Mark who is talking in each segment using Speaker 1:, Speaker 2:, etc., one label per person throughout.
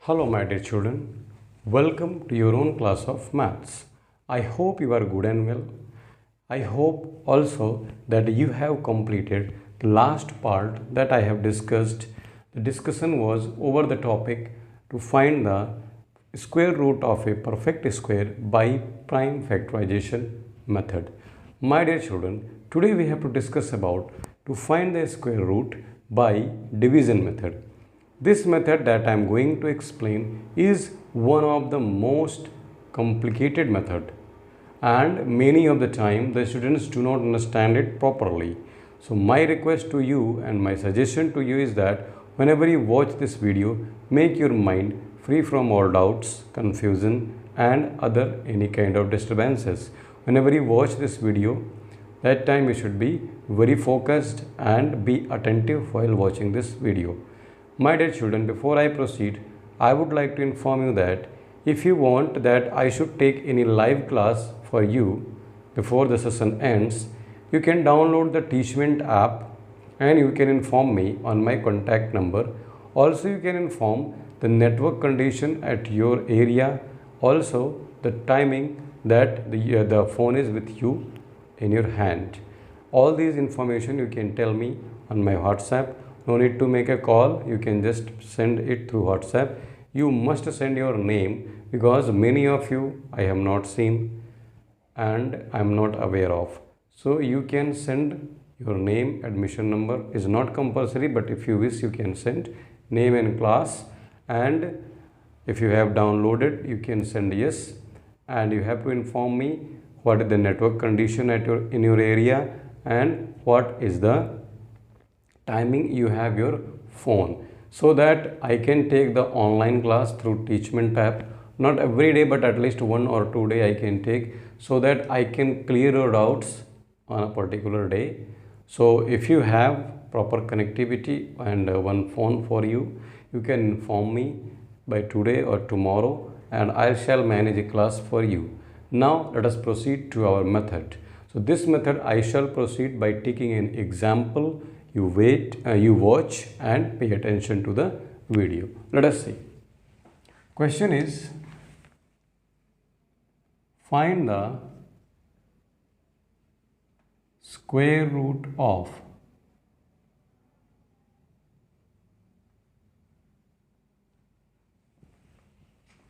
Speaker 1: Hello, my dear children. Welcome to your own class of maths. I hope you are good and well. I hope also that you have completed the last part that I have discussed. The discussion was over the topic to find the square root of a perfect square by prime factorization method. My dear children, today we have to discuss about to find the square root by division method. This method that I am going to explain is one of the most complicated method, and many of the time the students do not understand it properly. So my request to you and my suggestion to you is that whenever you watch this video, make your mind free from all doubts, confusion and other any kind of disturbances. Whenever you watch this video, that time you should be very focused and be attentive while watching this video. My dear children, before I proceed, I would like to inform you that if you want that I should take any live class for you before the session ends, you can download the Teachment app and you can inform me on my contact number. Also, you can inform the network condition at your area, also the timing that the phone is with you in your hand. All these information you can tell me on my WhatsApp. No need to make a call, you can just send it through WhatsApp. You must send your name because many of you I have not seen and I am not aware of. So you can send your name, admission number is not compulsory, but if you wish you can send name and class, and if you have downloaded you can send yes, and you have to inform me what is the network condition in your area and what is the timing you have your phone, so that I can take the online class through Teachment app. Not every day, but at least 1 or 2 days I can take, so that I can clear your doubts on a particular day. So if you have proper connectivity and one phone for you, you can inform me by today or tomorrow and I shall manage a class for you. Now let us proceed to our method. So this method I shall proceed by taking an example. You watch and pay attention to the video. Let us see. Question is, find the square root of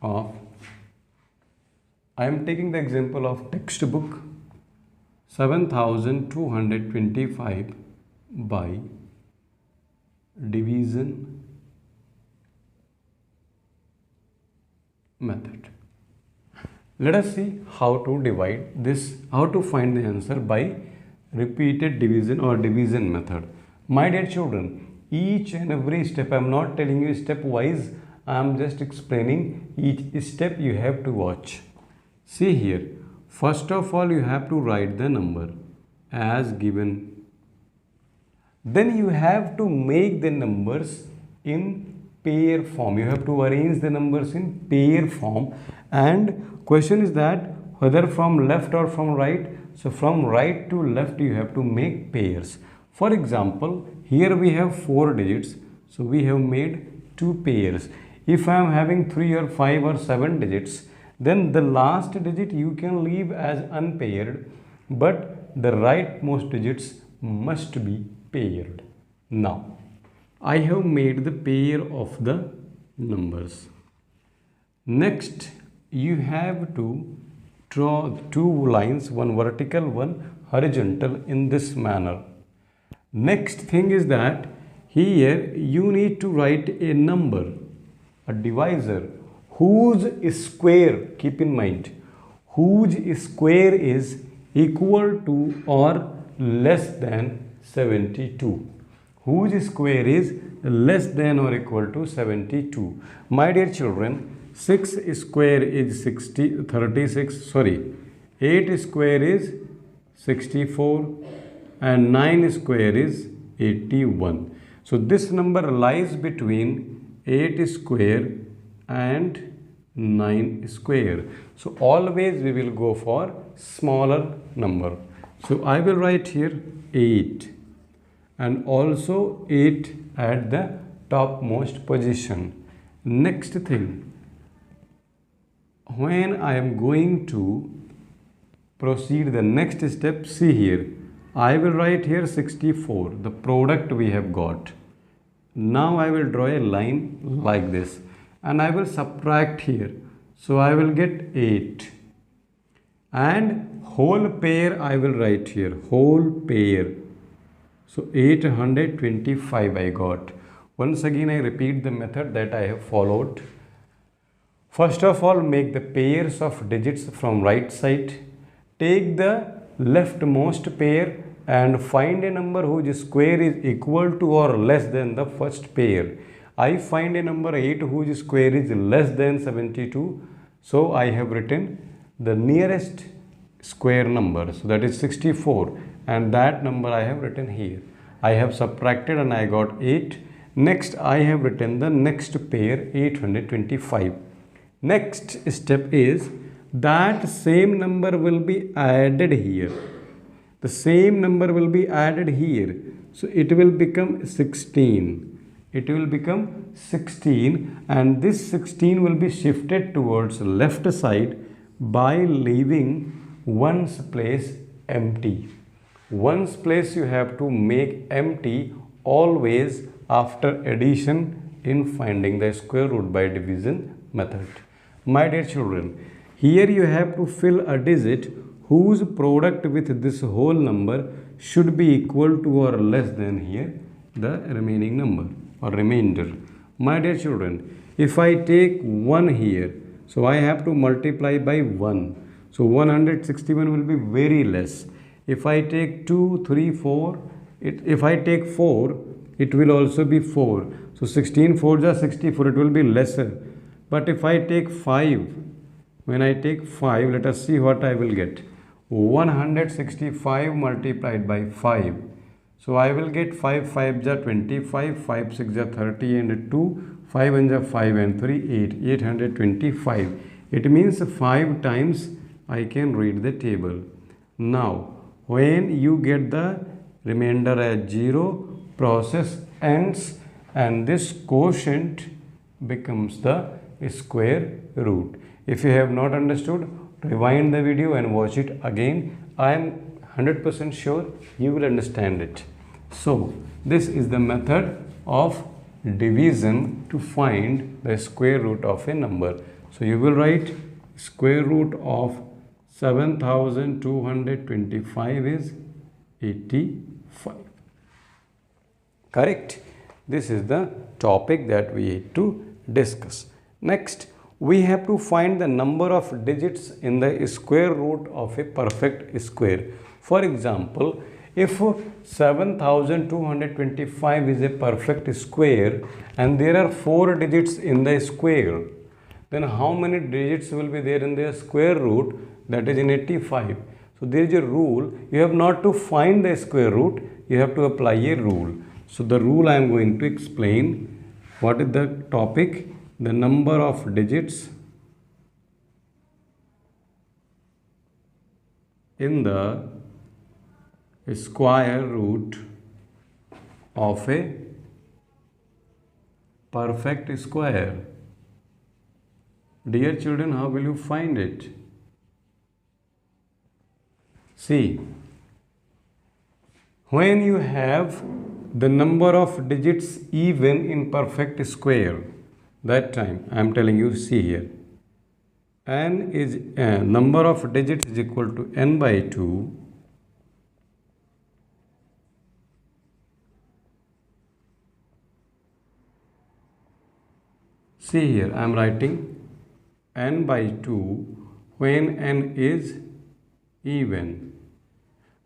Speaker 1: I am taking the example of textbook 7225 by division method. Let us see how to divide this, how to find the answer by repeated division or division method. My dear children, each and every step, I am not telling you step wise, I am just explaining each step you have to watch. See here, first of all you have to write the number as given. Then you have to make the numbers in pair form. You have to arrange the numbers in pair form. And question is that whether from left or from right. So from right to left you have to make pairs. For example, here we have 4 digits. So we have made 2 pairs. If I am having 3 or 5 or 7 digits, then the last digit you can leave as unpaired, but the rightmost digits must be paired. Now, I have made the pair of the numbers. Next, you have to draw 2 lines, one vertical, one horizontal in this manner. Next thing is that here you need to write a number, a divisor, whose square, keep in mind, whose square is equal to or less than 72. Whose square is less than or equal to 72. My dear children, 6 square is 8 square is 64 and 9 square is 81. So this number lies between 8 square and 9 square. So always we will go for smaller number. So I will write here 8 and also 8 at the topmost position. Next thing, when I am going to proceed the next step, see here, I will write here 64, the product we have got. Now I will draw a line like this and I will subtract here. So I will get 8 and whole pair I will write here, whole pair. So 825 I got. Once again I repeat the method that I have followed. First of all, make the pairs of digits from right side. Take the leftmost pair and find a number whose square is equal to or less than the first pair. I find a number 8 whose square is less than 72. So I have written the nearest square number. So that is 64, and that number I have written here. I have subtracted and I got 8. Next I have written the next pair 825. Next step is that same number will be added here. The same number will be added here. So it will become 16. It will become 16, and this 16 will be shifted towards left side by leaving one's place empty. One's place you have to make empty always after addition in finding the square root by division method. My dear children, here you have to fill a digit whose product with this whole number should be equal to or less than here the remaining number or remainder. My dear children, if I take 1 here, so I have to multiply by 1. So 161 will be very less. If I take 2, 3, 4, if I take 4, it will also be 4. So 16 4 is 64, it will be lesser. But if I take 5, when I take 5, let us see what I will get. 165 multiplied by 5. So I will get 5 5 is 25, 5 6 is 30 and 2, 5 1 is 5 and 3, 8, 825. It means 5 times I can read the table. Now, when you get the remainder as 0, process ends and this quotient becomes the square root. If you have not understood, rewind the video and watch it again. I am 100% sure you will understand it. So, this is the method of division to find the square root of a number. So, you will write square root of 7225 is 85. Correct? This is the topic that we need to discuss. Next, we have to find the number of digits in the square root of a perfect square. For example, if 7225 is a perfect square and there are 4 digits in the square, then how many digits will be there in the square root? That is in 85. So there is a rule. You have not to find the square root, you have to apply a rule. So the rule I am going to explain. What is the topic? The number of digits in the square root of a perfect square. Dear children, how will you find it? See, when you have the number of digits even in perfect square, that time I am telling you, see here, n is number of digits is equal to n by 2 . See here, I am writing n by 2 when n is even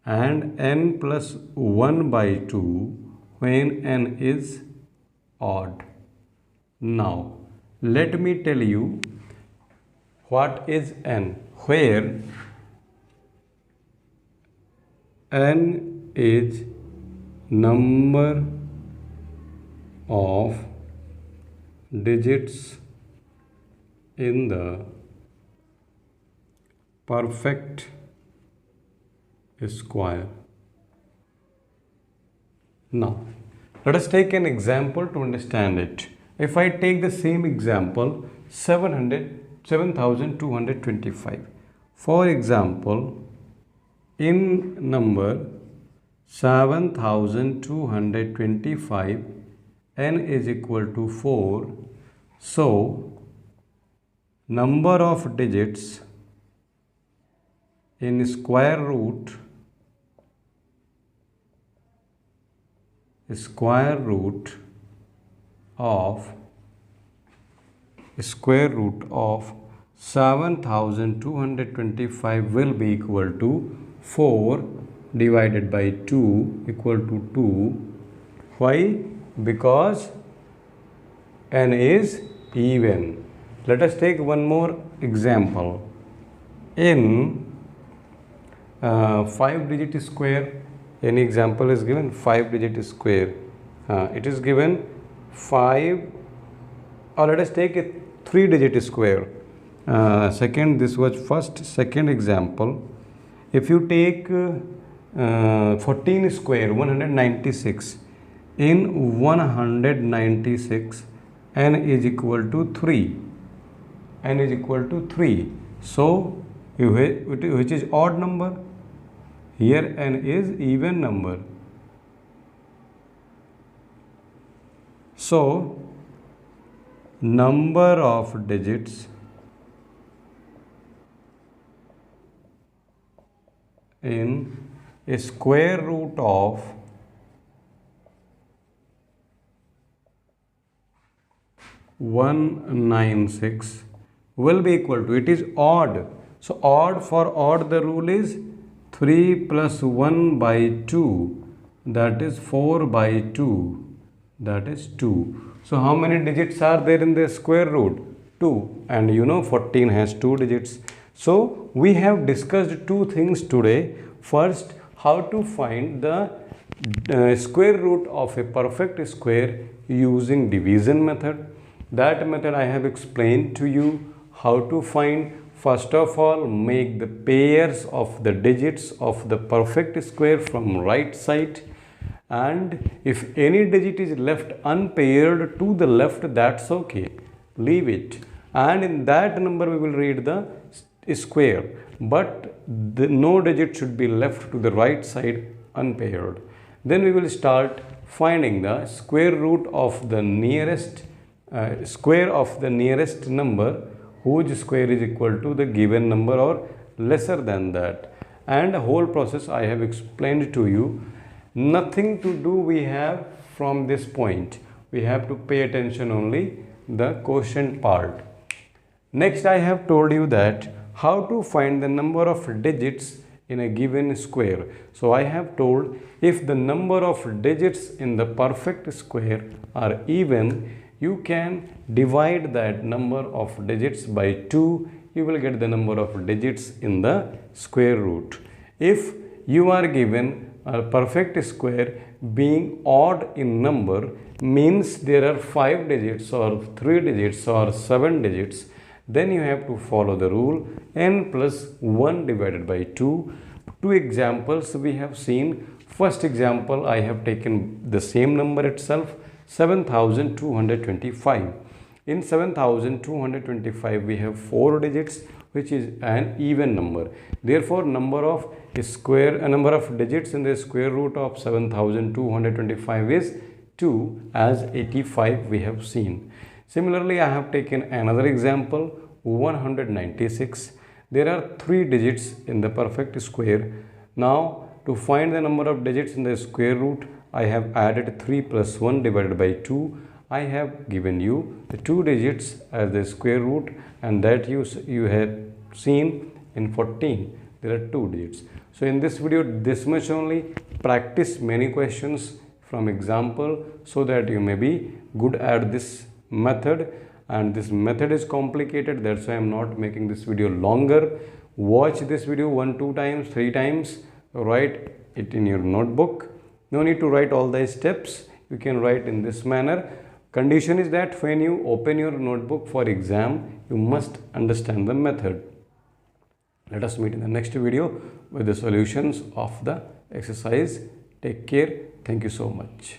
Speaker 1: and n plus 1 by 2 when n is odd. Now, let me tell you what is n, where n is number of digits in the perfect square. Now, let us take an example to understand it. If I take the same example, 7,225. For example, in number 7,225, n is equal to 4. So, number of digits in square root of 7,225 will be equal to 4 divided by 2 equal to 2. Why? Because n is even. Let us take one more example. In 5-digit square, any example is given 5-digit square. It is given 5, or let us take a 3-digit square. This was second example. If you take 14 square, 196. In 196, n is equal to 3. n is equal to 3. So, which is odd number? Here n is even number. So, number of digits in a square root of 196 will be equal to, it is odd. So, odd, for odd the rule is 3 plus 1 by 2, that is 4 by 2, that is 2. So, how many digits are there in the square root? 2, and 14 has 2 digits. So, we have discussed two things today. First, how to find the square root of a perfect square using division method. That method I have explained to you. How to find? First of all, make the pairs of the digits of the perfect square from right side, and if any digit is left unpaired to the left, that's okay, leave it, and in that number we will read the square, but no digit should be left to the right side unpaired. Then we will start finding the square root of the nearest number whose square is equal to the given number or lesser than that, and the whole process I have explained to you. Nothing to do we have from this point. We have to pay attention only the quotient part. Next, I have told you that how to find the number of digits in a given square. So, I have told if the number of digits in the perfect square are even, you can divide that number of digits by 2. You will get the number of digits in the square root. If you are given a perfect square being odd in number, means there are 5 digits or 3 digits or 7 digits, then you have to follow the rule n plus 1 divided by 2. Two examples we have seen. First example, I have taken the same number itself, 7,225. In 7,225 we have 4 digits, which is an even number. Therefore, number of digits in the square root of 7,225 is 2, as 85 we have seen. Similarly, I have taken another example, 196. There are 3 digits in the perfect square. Now, to find the number of digits in the square root, I have added 3 plus 1 divided by 2. I have given you the 2 digits as the square root, and that you have seen in 14. There are 2 digits. So, in this video, this much only. Practice many questions from example so that you may be good at this method. And this method is complicated, that's why I am not making this video longer. Watch this video 1, 2 times, 3 times. Write it in your notebook. No need to write all the steps. You can write in this manner. Condition is that when you open your notebook for exam, you must understand the method. Let us meet in the next video with the solutions of the exercise. Take care. Thank you so much.